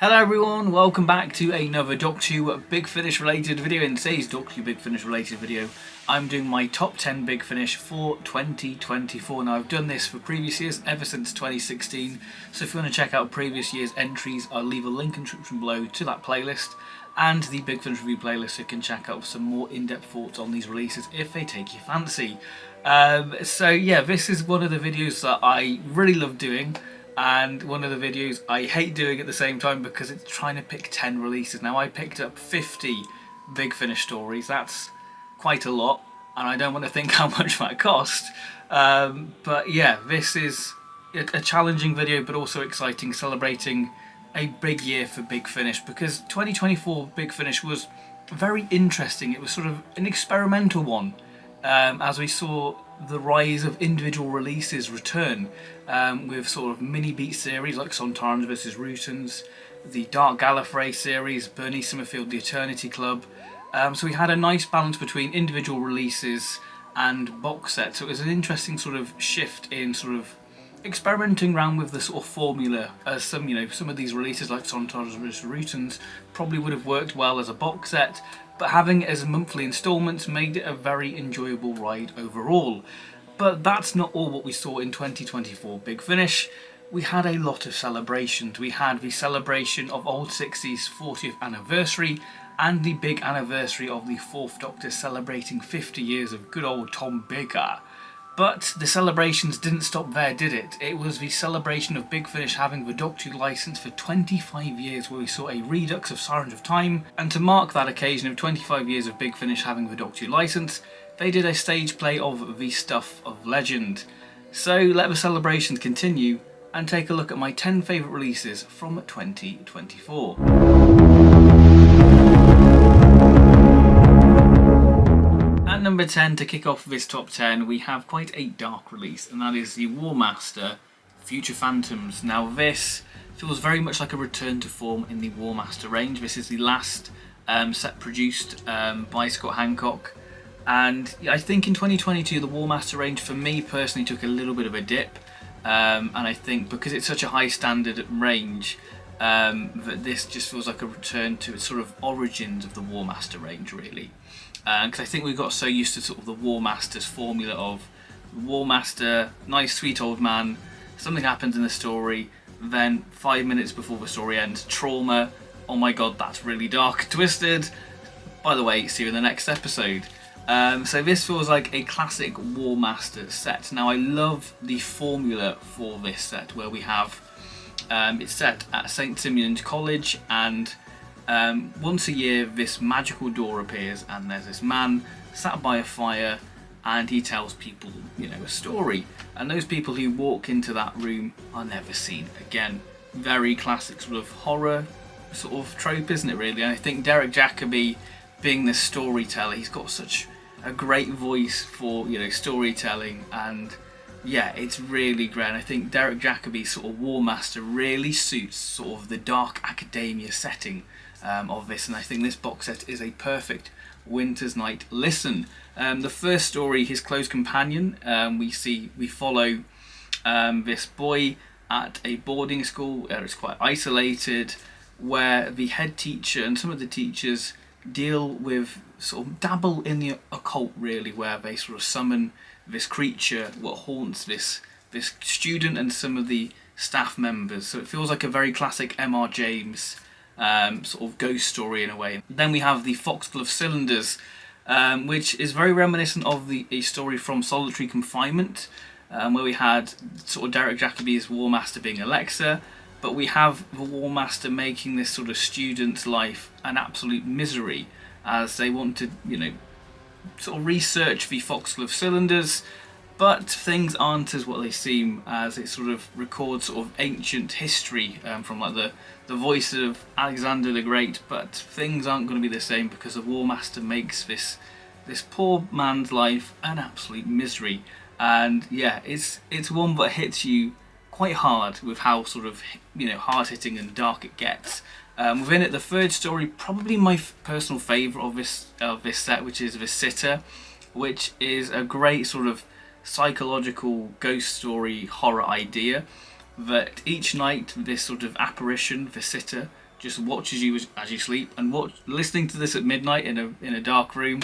Hello everyone, welcome back to another Doctor Who Big Finish related video. In today's Doctor Who Big Finish related video, I'm doing my top 10 Big Finish for 2024. Now I've done this for previous years, ever since 2016, so if you want to check out previous year's entries, I'll leave a link in the description below to that playlist and the Big Finish review playlist so you can check out some more in-depth thoughts on these releases if they take your fancy. So yeah, this is one of the videos that I really love doing, and one of the videos I hate doing at the same time because it's trying to pick 10 releases. Now I picked up 50 Big Finish stories, that's quite a lot, and I don't want to think how much that cost. But yeah, this is a challenging video but also exciting, celebrating a big year for Big Finish, because 2024 Big Finish was very interesting. It was sort of an experimental one, as we saw the rise of individual releases return, with sort of mini beat series like Sontarans vs Rutans, the Dark Gallifrey series, Bernie Summerfield The Eternity Club. So we had a nice balance between individual releases and box sets. So it was an interesting sort of shift in sort of experimenting around with the sort of formula, as some of these releases like Sontarans vs Rutans probably would have worked well as a box set, but having it as monthly instalments made it a very enjoyable ride overall. But that's not all what we saw in 2024 Big Finish. We had a lot of celebrations. We had the celebration of Old 60's 40th anniversary and the big anniversary of the 4th Doctor celebrating 50 years of good old Tom Baker. But the celebrations didn't stop there, did it? It was the celebration of Big Finish having the Doctor Who licence for 25 years, where we saw a redux of Sirens of Time, and to mark that occasion of 25 years of Big Finish having the Doctor Who licence, they did a stage play of the Stuff of Legend. So let the celebrations continue and take a look at my 10 favourite releases from 2024. At number 10, to kick off this top 10, we have quite a dark release, and that is the War Master Future Phantoms. Now this feels very much like a return to form in the War Master range. This is the last set produced by Scott Hancock, and I think in 2022 the War Master range for me personally took a little bit of a dip, and I think because it's such a high standard range, that this just feels like a return to its sort of origins of the War Master range, really. Because I think we got so used to sort of the War Master's formula of War Master, nice sweet old man, something happens in the story, then 5 minutes before the story ends, trauma, oh my god that's really dark and twisted, by the way, see you in the next episode. So this feels like a classic War Master set. Now I love the formula for this set, where we have, it's set at St. Simeon's College, and once a year this magical door appears and there's this man sat by a fire and he tells people, a story, and those people who walk into that room are never seen again. Very classic sort of horror sort of trope, isn't it, really? And I think Derek Jacobi, being the storyteller, he's got such a great voice for storytelling, and yeah, it's really great. And I think Derek Jacobi's sort of War Master really suits sort of the dark academia setting of this, and I think this box set is a perfect winter's night listen. The first story, His Close Companion, we follow this boy at a boarding school where it's quite isolated, where the head teacher and some of the teachers deal with sort of dabble in the occult, really, where they sort of summon this creature what haunts this student and some of the staff members. So it feels like a very classic M.R. James sort of ghost story in a way. Then we have the Foxglove Cylinders, which is very reminiscent of a story from Solitary Confinement, where we had sort of Derek Jacobi's War Master being Alexa, but we have the War Master making this sort of student's life an absolute misery as they want to, sort of research the Foxglove Cylinders, but things aren't as what they seem, as it sort of records sort of ancient history from like the voice of Alexander the Great, but things aren't going to be the same because the War Master makes this poor man's life an absolute misery. And yeah, it's one that hits you quite hard with how sort of hard-hitting and dark it gets. Within it, the third story, probably my personal favourite of this set, which is Visita, which is a great sort of psychological ghost story horror idea, that each night this sort of apparition, Visita, just watches you as you sleep. And listening to this at midnight in a dark room,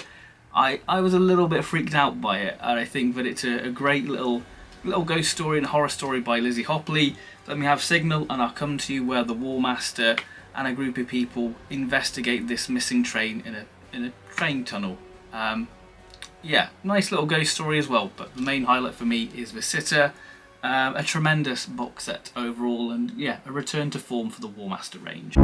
I was a little bit freaked out by it, and I think that it's a great little ghost story and horror story by Lizzie Hopley. Then we have Signal and I'll Come to You, where the War Master and a group of people investigate this missing train in a train tunnel. Yeah, nice little ghost story as well, but the main highlight for me is The Sitter. A tremendous box set overall, and yeah, a return to form for the War Master range.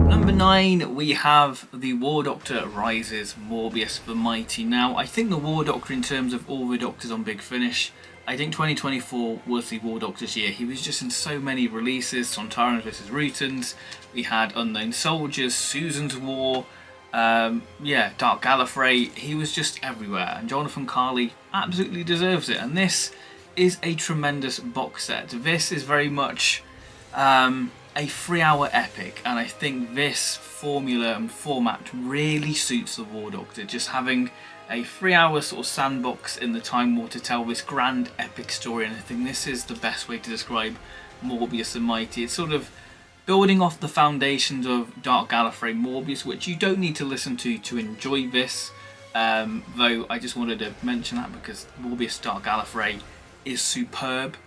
Number 9, we have the War Doctor Rises, Morbius the Mighty. Now, I think the War Doctor, in terms of all the Doctors on Big Finish, I think 2024 was the War Doctor's year. He was just in so many releases. Sontarans vs. Rutans, we had Unknown Soldiers, Susan's War, Dark Gallifrey. He was just everywhere, and Jonathan Carley absolutely deserves it. And this is a tremendous box set. This is very much a 3-hour epic, and I think this formula and format really suits the War Doctor. Just having a 3-hour sort of sandbox in the Time War to tell this grand epic story, and I think this is the best way to describe Morbius the Mighty. It's sort of building off the foundations of Dark Gallifrey Morbius, which you don't need to listen to enjoy this, though I just wanted to mention that because Morbius Dark Gallifrey is superb.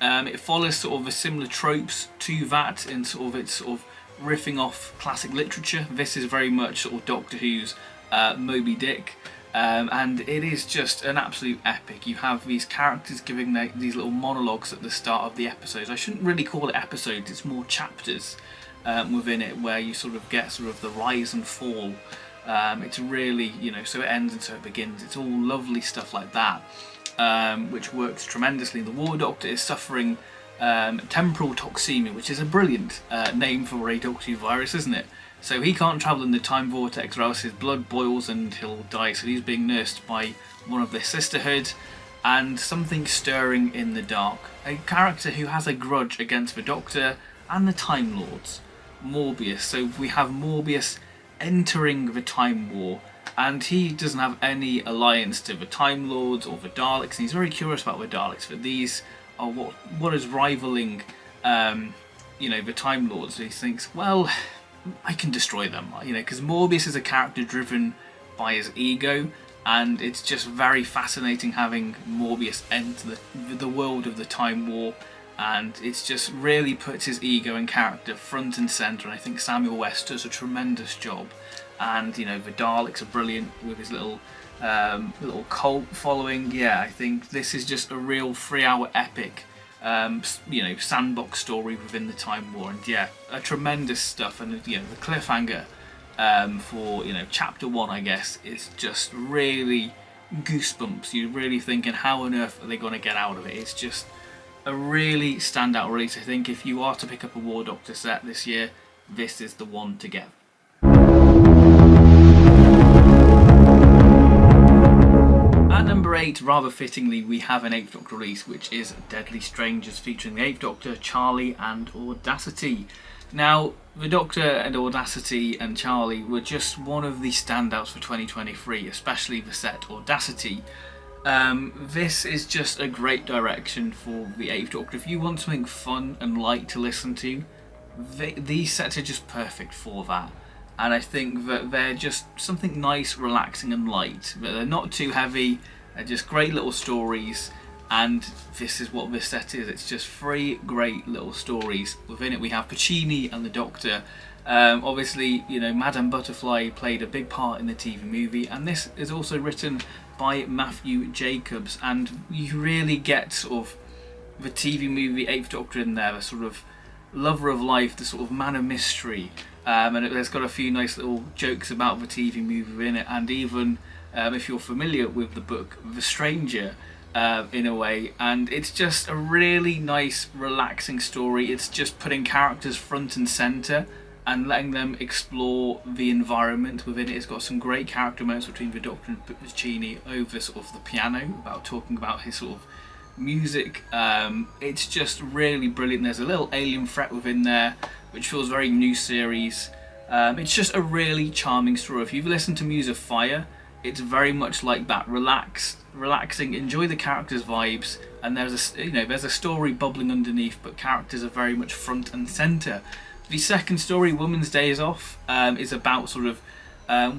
It follows sort of a similar tropes to that in sort of its sort of riffing off classic literature. This is very much sort of Doctor Who's Moby Dick. And it is just an absolute epic. You have these characters giving these little monologues at the start of the episodes. I shouldn't really call it episodes, it's more chapters within it, where you sort of get sort of the rise and fall. It's really, so it ends and so it begins. It's all lovely stuff like that, which works tremendously. The War Doctor is suffering temporal toxemia, which is a brilliant name for a Doctor Who virus, isn't it? So he can't travel in the time vortex or else his blood boils and he'll die. So he's being nursed by one of the Sisterhood, and something stirring in the dark. A character who has a grudge against the Doctor and the Time Lords, Morbius. So we have Morbius entering the Time War, and he doesn't have any alliance to the Time Lords or the Daleks, and he's very curious about the Daleks, but these are what is rivaling the Time Lords. So he thinks, well, I can destroy them, because Morbius is a character driven by his ego, and it's just very fascinating having Morbius enter the world of the Time War, and it's just really puts his ego and character front and centre, and I think Samuel West does a tremendous job. And the Daleks are brilliant with his little cult following. Yeah, I think this is just a real 3-hour epic sandbox story within the Time War, and yeah, a tremendous stuff. And the cliffhanger for chapter 1, I guess, is just really goosebumps. You're really thinking, how on earth are they going to get out of it? It's just a really standout release. I think if you are to pick up a War Doctor set this year, this is the one to get. At number 8, rather fittingly, we have an 8th Doctor release, which is Deadly Strangers, featuring the 8th Doctor, Charlie and Audacity. Now, the Doctor and Audacity and Charlie were just one of the standouts for 2023, especially the set Audacity. This is just a great direction for the 8th Doctor. If you want something fun and light to listen to, these sets are just perfect for that. And I think that they're just something nice, relaxing and light. But they're not too heavy, they're just great little stories. And this is what this set is. It's just 3 great little stories. Within it we have Puccini and the Doctor. Obviously, Madame Butterfly played a big part in the TV movie. And this is also written by Matthew Jacobs. And you really get sort of the TV movie 8th Doctor in there. The sort of lover of life, the sort of man of mystery. And there's got a few nice little jokes about the TV movie in it, and even if you're familiar with the book The Stranger, in a way, and it's just a really nice, relaxing story. It's just putting characters front and centre and letting them explore the environment within it. It's got some great character moments between the Doctor and Puccini over sort of the piano, talking about his sort of music. It's just really brilliant. There's a little alien threat within there, which feels very new series. It's just a really charming story. If you've listened to Muse of Fire, It's very much like that, relaxing, enjoy the characters' vibes, and there's a story bubbling underneath, but characters are very much front and center. The second story, Women's Days Off, is about sort of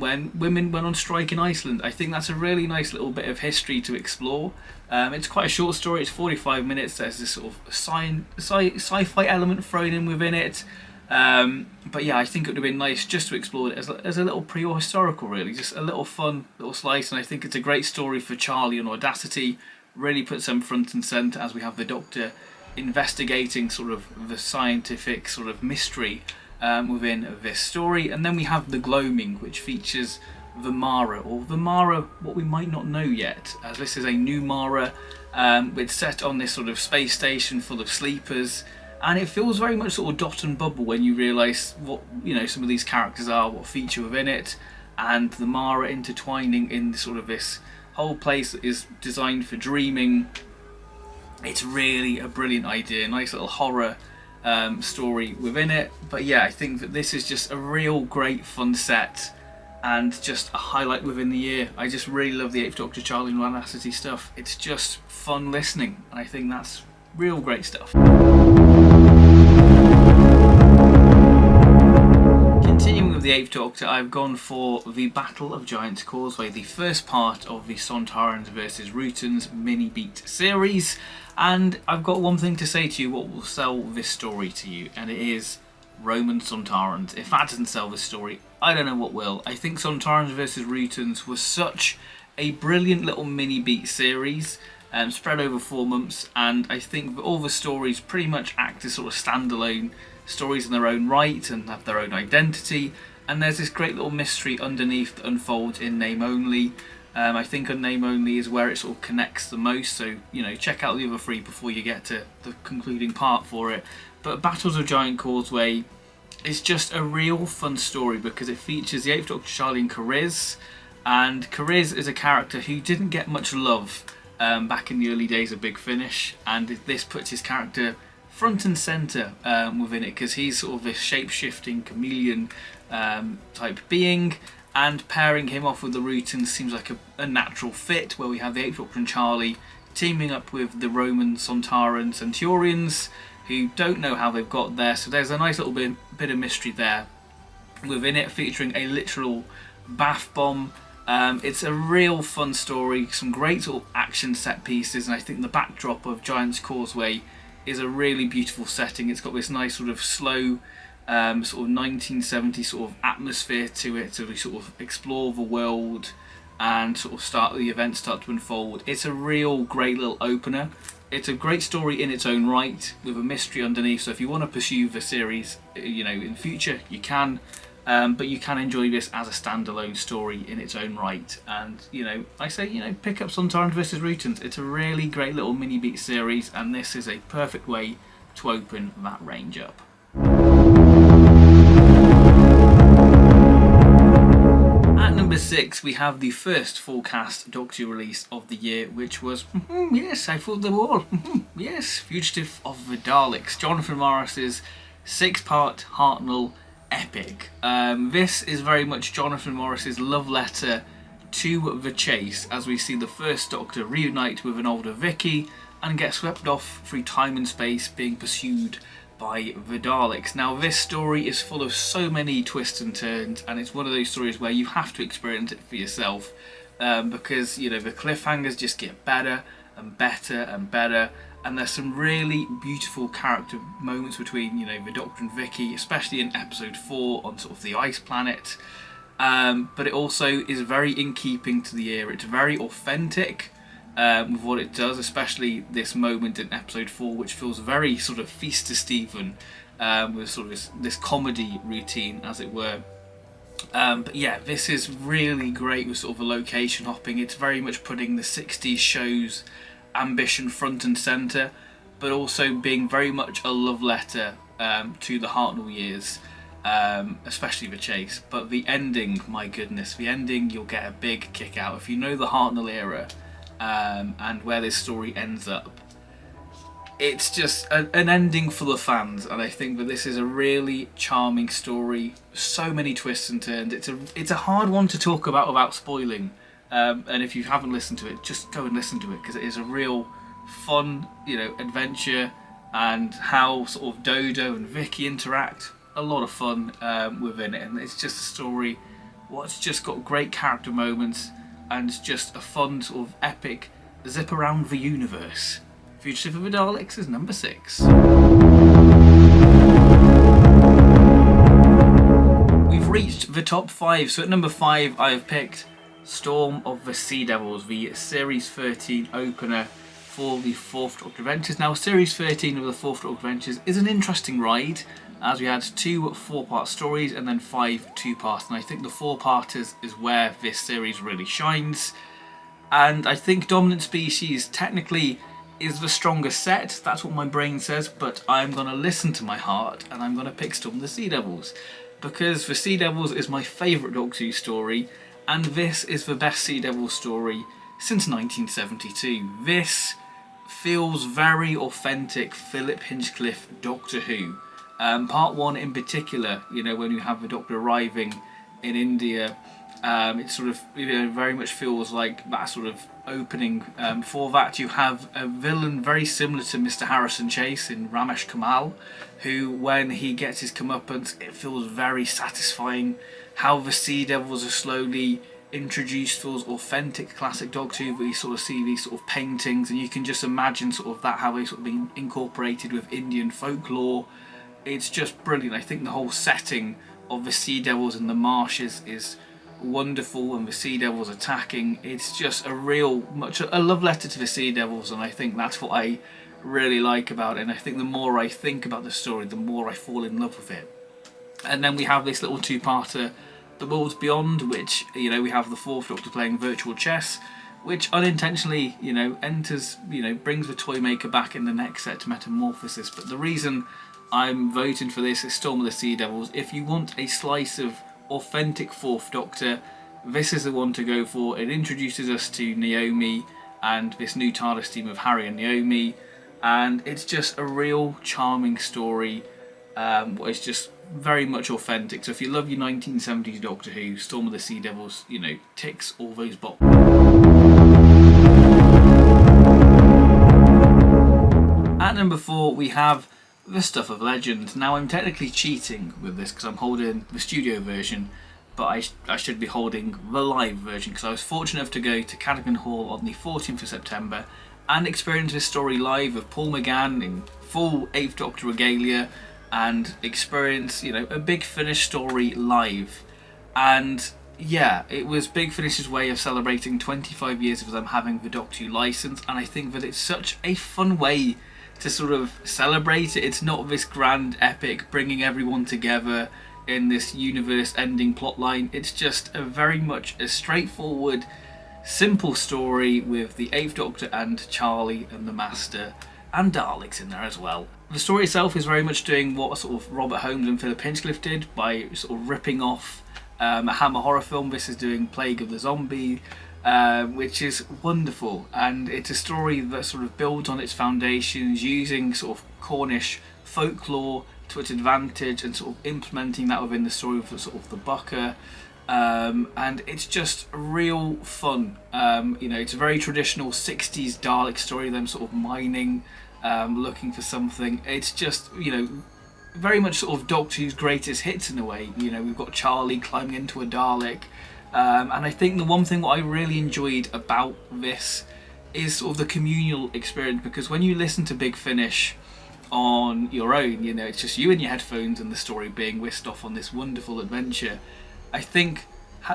when women went on strike in Iceland. I think that's a really nice little bit of history to explore. It's quite a short story, it's 45 minutes, there's this sort of sci-fi element thrown in within it. But yeah, I think it would have been nice just to explore it as a little pre-historical, really, just a little fun little slice, and I think it's a great story for Charlie and Audacity. Really puts them front and centre as we have the Doctor investigating sort of the scientific sort of mystery within this story. And then we have The Gloaming, which features the Mara, or the Mara what we might not know yet, as this is a new Mara. It's set on this sort of space station full of sleepers, and it feels very much sort of Dot and Bubble when you realise what, you know, some of these characters are, what feature within it, and the Mara intertwining in sort of this whole place that is designed for dreaming. It's really a brilliant idea, nice little horror story within it. But yeah, I think that this is just a real great fun set and just a highlight within the year. I just really love the 8th Doctor Charlie and Audacity stuff. It's just fun listening, and I think that's real great stuff. Continuing with the 8th Doctor, I've gone for the Battle of Giant's Causeway, the first part of the Sontarans vs Rutans mini-beat series. And I've got one thing to say to you, what will sell this story to you, and it is Roman Sontarans. If that doesn't sell this story, I don't know what will. I think Sontarans vs Rutans was such a brilliant little mini-beat series, spread over 4 months, and I think that all the stories pretty much act as sort of standalone stories in their own right and have their own identity, and there's this great little mystery underneath that unfolds in Name Only. I think on Name Only is where it sort of connects the most, so, you know, check out the other 3 before you get to the concluding part for it. But Battles of Giant Causeway is just a real fun story because it features the 8th Doctor Charlie and Cariz, and Cariz is a character who didn't get much love back in the early days of Big Finish, and this puts his character front and centre within it, because he's sort of this shape-shifting chameleon type being, and pairing him off with the Rutans seems like a natural fit, where we have the 8th Doctor and Charlie teaming up with the Roman Sontaran Centurions, who don't know how they've got there, so there's a nice little bit of mystery there within it, featuring a literal bath bomb. It's a real fun story, some great sort of action set pieces, and I think the backdrop of Giant's Causeway is a really beautiful setting. It's got this nice sort of slow sort of 1970s sort of atmosphere to it, so we sort of explore the world and sort of the events start to unfold. It's a real great little opener. It's a great story in its own right with a mystery underneath, so if you want to pursue the series, you know, in future, you can. But you can enjoy this as a standalone story in its own right. And, you know, I say, you know, pick up Sontarans vs Rutans. It's a really great little mini-beat series, and this is a perfect way to open that range up. At number 6, we have the first full cast Doctor release of the year, which was, yes, I fooled them all. Yes, Fugitive of Vidics, Jonathan Morris's 6-part Hartnell epic. This is very much Jonathan Morris's love letter to the chase, as we see the first Doctor reunite with an older Vicky and get swept off through time and space, being pursued by the Daleks. Now, this story is full of so many twists and turns, and it's one of those stories where you have to experience it for yourself, because, you know, the cliffhangers just get better and better and better. And there's some really beautiful character moments between, you know, the Doctor and Vicky, especially in episode 4 on sort of the ice planet. But it also is very in keeping to the era. It's very authentic with what it does, especially this moment in episode 4, which feels very sort of Feast to Stephen, with sort of this comedy routine, as it were. But yeah, this is really great with sort of the location hopping. It's very much putting the 60s show's ambition front and centre, but also being very much a love letter to the Hartnell years, especially the chase. But the ending, my goodness, the ending you'll get a big kick out. If you know the Hartnell era and where this story ends up, it's just an ending for the fans, and I think that this is a really charming story. So many twists and turns. It's a hard one to talk about without spoiling And if you haven't listened to it, just go and listen to it, because it is a real fun, adventure, and how sort of Dodo and Vicky interact. A lot of fun within it, and it's just a story what's just got great character moments and just a fun sort of epic zip around the universe. Fugitive of Vidics is number 6. We've reached the top 5, so at number 5 I have picked Storm of the Sea Devils, the Series 13 opener for the 4th Doctor Adventures. Now, Series 13 of the 4th Doctor Adventures is an interesting ride, as we had 2 4-part stories and then 5 2-parts, and I think the 4-parters is where this series really shines. And I think Dominant Species technically is the stronger set, that's what my brain says, but I'm going to listen to my heart and I'm going to pick Storm of the Sea Devils, because the Sea Devils is my favourite Doctor Who story, and this is the best Sea Devil story since 1972. This feels very authentic Philip Hinchcliffe Doctor Who. Part 1 in particular, when you have the Doctor arriving in India, it sort of very much feels like that sort of opening. For that you have a villain very similar to Mr. Harrison Chase in Ramesh Kamal, who when he gets his comeuppance, it feels very satisfying. How the Sea Devils are slowly introduced feels authentic classic Doctor Who, but you sort of see these sort of paintings and you can just imagine sort of that, how they sort of been incorporated with Indian folklore. It's just brilliant. I think the whole setting of the Sea Devils in the marshes is wonderful, and the Sea Devils attacking. It's just a love letter to the Sea Devils, and I think that's what I really like about it. And I think the more I think about the story, the more I fall in love with it. And then we have this little 2-parter, The Worlds Beyond, which we have the 4th Doctor playing virtual chess, which unintentionally brings the toy maker back in the next set to Metamorphosis. But the reason I'm voting for this is Storm of the Sea Devils. If you want a slice of authentic 4th Doctor, this is the one to go for. It introduces us to Naomi and this new TARDIS team of Harry and Naomi, and it's just a real charming story. It's just very much authentic. So if you love your 1970s Doctor Who, Storm of the Sea Devils, ticks all those boxes. At number 4 we have The Stuff of Legend. Now, I'm technically cheating with this because I'm holding the studio version, but I should be holding the live version, because I was fortunate enough to go to Cadogan Hall on the 14th of September and experience this story live with Paul McGann in full 8th Doctor regalia, and experience a Big Finish story live. And yeah, it was Big Finish's way of celebrating 25 years of them having the Doctor Who license, and I think that it's such a fun way to sort of celebrate it. It's not this grand epic bringing everyone together in this universe-ending plotline. It's just a very much a straightforward, simple story with the 8th Doctor and Charlie and the Master and Daleks in there as well. The story itself is very much doing what sort of Robert Holmes and Philip Hinchcliffe did by sort of ripping off a Hammer horror film. This is doing Plague of the Zombie, which is wonderful, and it's a story that sort of builds on its foundations, using sort of Cornish folklore to its advantage and sort of implementing that within the story of sort of the Bucker, and it's just real fun. It's a very traditional 60s Dalek story, them sort of mining, looking for something. It's just very much sort of Doctor Who's greatest hits in a way. We've got Charlie climbing into a Dalek. And I think the one thing what I really enjoyed about this is sort of the communal experience, because when you listen to Big Finish on your own, it's just you and your headphones and the story being whisked off on this wonderful adventure. I think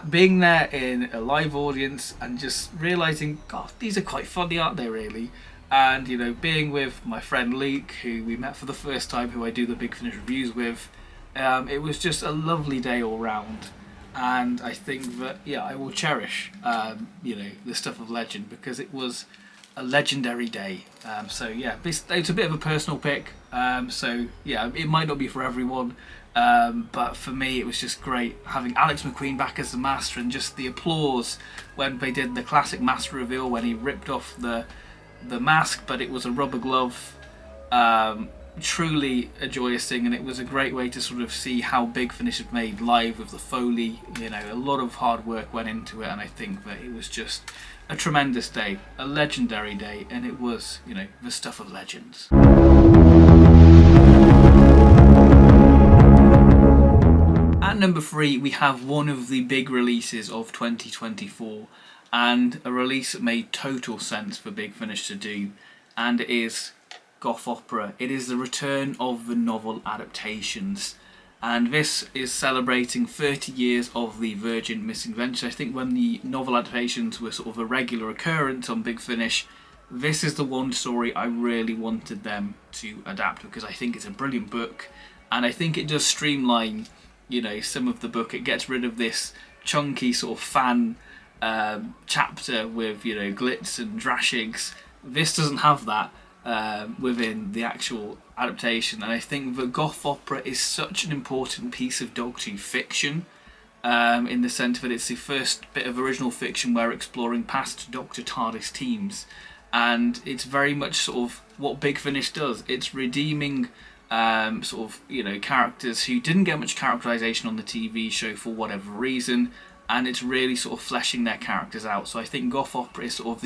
being there in a live audience and just realising, God, these are quite funny, aren't they really? And being with my friend Luke, who we met for the first time, who I do the Big Finish reviews with, it was just a lovely day all round. And I think that, I will cherish, the Stuff of Legend, because it was a legendary day. It's a bit of a personal pick. It might not be for everyone, but for me it was just great having Alex McQueen back as the Master, and just the applause when they did the classic Master reveal when he ripped off the mask, but it was a rubber glove. truly a joyous thing, and it was a great way to sort of see how Big Finish had made live with the Foley. A lot of hard work went into it, and I think that it was just a tremendous day, a legendary day, and it was, the stuff of legends. At number 3, we have one of the big releases of 2024, and a release that made total sense for Big Finish to do, and it is Goth Opera. It is the return of the novel adaptations, and this is celebrating 30 years of the Virgin Missing Venture. I think when the novel adaptations were sort of a regular occurrence on Big Finish, this is the one story I really wanted them to adapt, because I think it's a brilliant book, and I think it does streamline some of the book. It gets rid of this chunky sort of fan chapter with glitz and drashigs. This doesn't have that within the actual adaptation, and I think that Goth Opera is such an important piece of Doctor Who fiction, in the sense that it's the first bit of original fiction where exploring past Doctor TARDIS teams, and it's very much sort of what Big Finish does. It's redeeming characters who didn't get much characterization on the TV show for whatever reason, and it's really sort of fleshing their characters out. So I think Goth Opera is sort of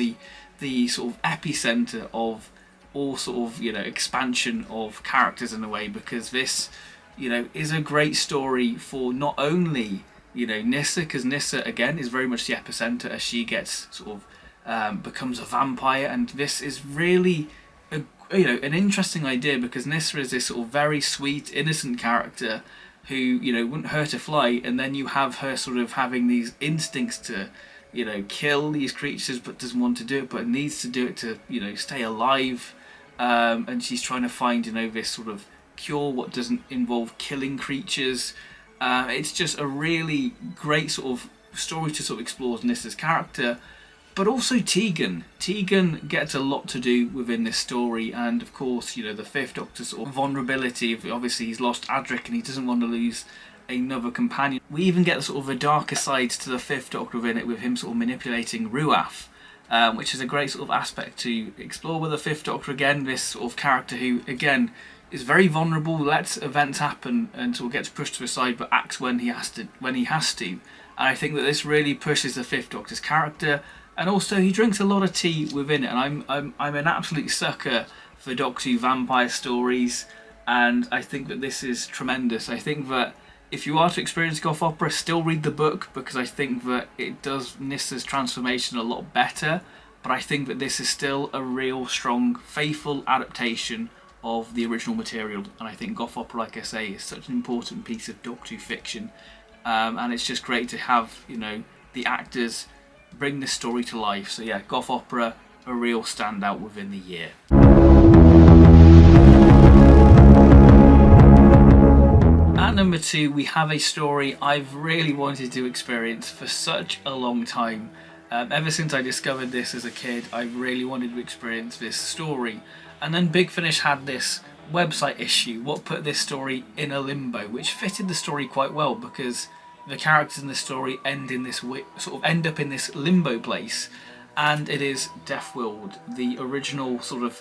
the sort of epicenter of all sort of expansion of characters in a way, because this is a great story for not only Nyssa, because Nyssa again is very much the epicenter as she gets sort of becomes a vampire, and this is really an interesting idea, because Nyssa is this sort of very sweet, innocent character who wouldn't hurt a fly, and then you have her sort of having these instincts to kill these creatures, but doesn't want to do it, but needs to do it to stay alive, and she's trying to find this sort of cure what doesn't involve killing creatures. It's just a really great sort of story to sort of explore Nyssa's character. But also Tegan. Tegan gets a lot to do within this story, and of course, the Fifth Doctor's sort of vulnerability. Obviously, he's lost Adric and he doesn't want to lose another companion. We even get sort of a darker side to the Fifth Doctor within it, with him sort of manipulating Ruath, which is a great sort of aspect to explore with the Fifth Doctor. Again, this sort of character who, again, is very vulnerable, lets events happen and sort of gets pushed to the side, but acts when he has to. And I think that this really pushes the Fifth Doctor's character. And also, he drinks a lot of tea within it, and I'm an absolute sucker for Doctor Who vampire stories, and I think that this is tremendous. I think that if you are to experience Goth Opera, still read the book, because I think that it does Nyssa's transformation a lot better, but I think that this is still a real strong, faithful adaptation of the original material, and I think Goth Opera, like I say, is such an important piece of Doctor Who fiction, and it's just great to have the actors bring this story to life. So yeah, Goth Opera, a real standout within the year. At number 2, we have a story I've really wanted to experience for such a long time. Ever since I discovered this as a kid, I really wanted to experience this story. And then Big Finish had this website issue, what put this story in a limbo, which fitted the story quite well, because the characters in the story end up in this limbo place, and it is Deathworld, the original sort of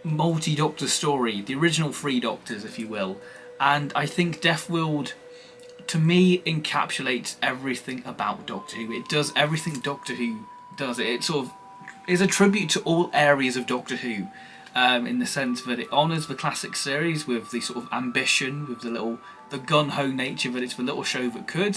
multi-Doctor story, the original 3 Doctors, if you will. And I think Deathworld, to me, encapsulates everything about Doctor Who. It does everything Doctor Who does. It sort of is a tribute to all areas of Doctor Who, in the sense that it honours the classic series with the sort of ambition, with the gun-ho nature that it's the little show that could.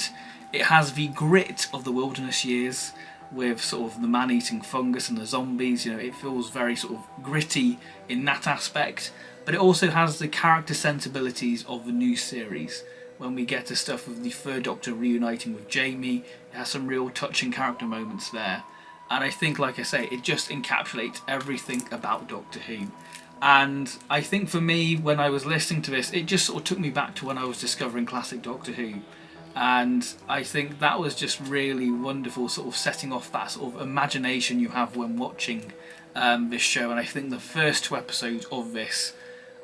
It has the grit of the wilderness years, with sort of the man-eating fungus and the zombies. It feels very sort of gritty in that aspect, but it also has the character sensibilities of the new series. When we get to stuff with the Third Doctor reuniting with Jamie, it has some real touching character moments there. And I think, like I say, it just encapsulates everything about Doctor Who. And I think for me, when I was listening to this, it just sort of took me back to when I was discovering classic Doctor Who. And I think that was just really wonderful, sort of setting off that sort of imagination you have when watching this show. And I think the first 2 episodes of this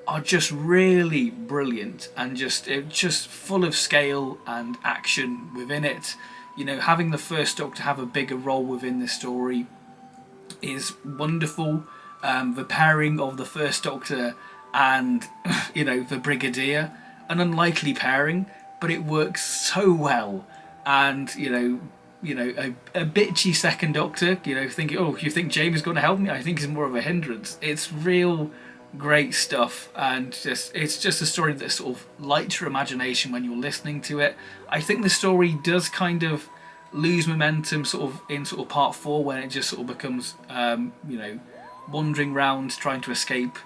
are just really brilliant, and just full of scale and action within it. Having the First Doctor have a bigger role within this story is wonderful. The pairing of the First Doctor and you know, the Brigadier. An unlikely pairing, but it works so well. And a bitchy second Doctor, you know, thinking, oh, you think James is going to help me? I think he's more of a hindrance. It's real great stuff, and it's just a story that sort of lights your imagination when you're listening to it. I think the story does kind of lose momentum sort of in sort of part 4, when it just sort of becomes wandering round trying to escape,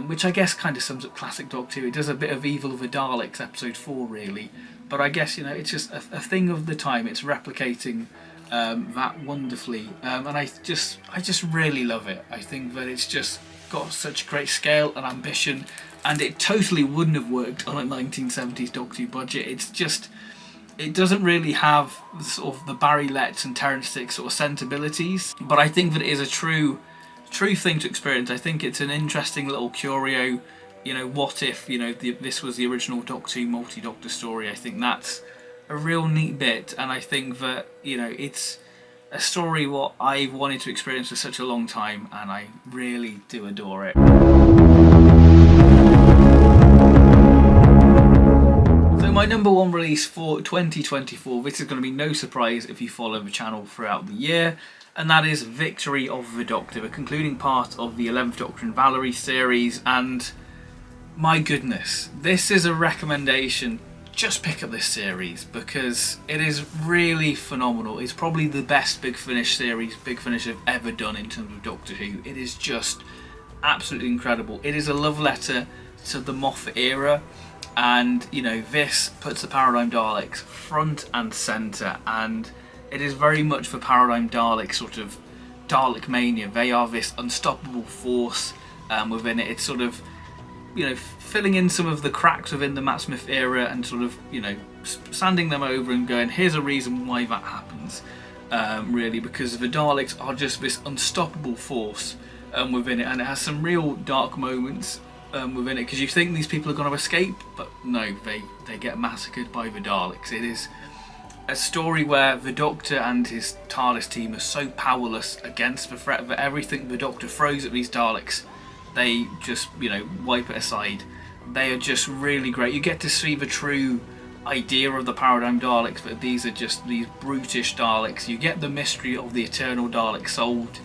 which I guess kind of sums up classic Doctor Who. It does a bit of Evil of the Daleks episode 4 really, but I guess, you know, it's just a thing of the time. It's replicating that wonderfully, and I just really love it. I think that it's just got such great scale and ambition, and it totally wouldn't have worked on a 1970s Doctor Who budget. It's just, it doesn't really have sort of the Barry Letts and Terence Dicks sort of sensibilities, but I think that it is a true thing to experience. I think it's an interesting little curio. You know, what if, you know, this was the original Doctor Who multi-Doctor story? I think that's a real neat bit, and I think that, you know, it's a story what I've wanted to experience for such a long time, and I really do adore it. So my number 1 release for 2024, this is going to be no surprise if you follow the channel throughout the year, and that is Victory of the Doctor, the concluding part of the 11th Doctor and Valerie series. And my goodness, this is a recommendation. Just pick up this series because it is really phenomenal. It's probably the best Big Finish series Big Finish have ever done in terms of Doctor Who. It is just absolutely incredible. It is a love letter to the Moffat era, and you know, this puts the Paradigm Daleks front and centre, and it is very much for Paradigm Dalek sort of Dalek mania. They are this unstoppable force within it. It's sort of, you know, filling in some of the cracks within the Matt Smith era and sort of, you know, sanding them over and going, here's a reason why that happens, really, because the Daleks are just this unstoppable force within it, and it has some real dark moments within it, because you think these people are going to escape, but no, they get massacred by the Daleks. It is a story where the Doctor and his TARDIS team are so powerless against the threat that everything the Doctor throws at these Daleks, they just, you know, wipe it aside. They are just really great. You get to see the true idea of the Paradigm Daleks, but these are just these brutish Daleks. You get the mystery of the Eternal Dalek solved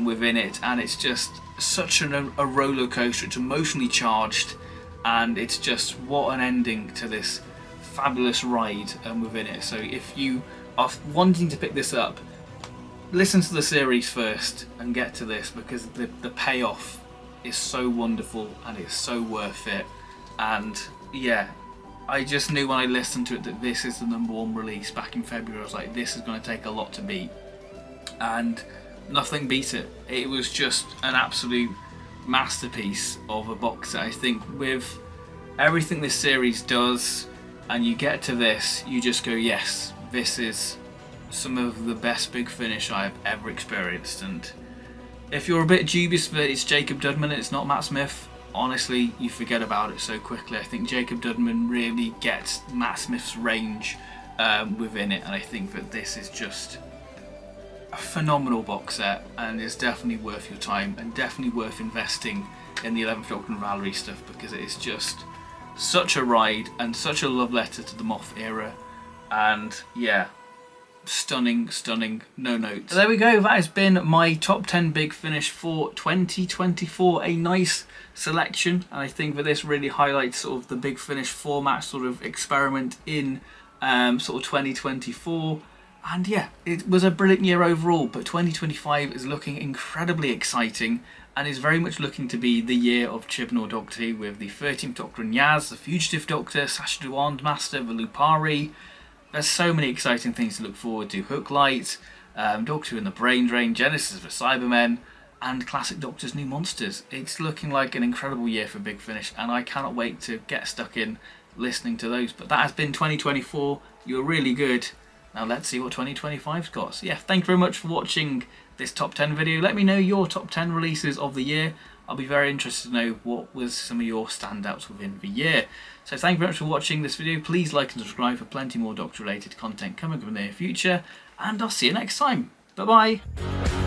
within it, and it's just such a roller coaster. It's emotionally charged, and it's just, what an ending to this fabulous ride within it. So if you are wanting to pick this up, listen to the series first and get to this, because the payoff is so wonderful and it's so worth it. And yeah, I just knew when I listened to it that this is the number 1 release back in February. I was like, this is going to take a lot to beat, and nothing beat it. It was just an absolute masterpiece of a box set. I think with everything this series does, and you get to this, you just go, yes, this is some of the best Big Finish I've ever experienced. And if you're a bit dubious that it's Jacob Dudman and it's not Matt Smith, honestly, you forget about it so quickly. I think Jacob Dudman really gets Matt Smith's range within it, and I think that this is just a phenomenal box set, and is definitely worth your time, and definitely worth investing in the 11th Doctor and Valerie stuff, because it is just such a ride and such a love letter to the Moffat era. And yeah, stunning, no notes. So there we go, that has been my top 10 Big Finish for 2024. A nice selection, and I think that this really highlights sort of the Big Finish format sort of experiment in sort of 2024. And yeah, it was a brilliant year overall, but 2025 is looking incredibly exciting, and is very much looking to be the year of Chibnall Doctor Who, with the 13th Doctor and Yaz, the Fugitive Doctor, Sacha Dhawan Master, the Lupari. There's so many exciting things to look forward to. Hooklight, Doctor Who and the Brain Drain, Genesis of the Cybermen, and Classic Doctor's New Monsters. It's looking like an incredible year for Big Finish, and I cannot wait to get stuck in listening to those. But that has been 2024. You were really good. Now let's see what 2025's got. So yeah, thank you very much for watching this top 10 video. Let me know your top 10 releases of the year. I'll be very interested to know what was some of your standouts within the year. So thank you very much for watching this video. Please like and subscribe for plenty more Doctor related content coming up in the near future, and I'll see you next time. Bye bye.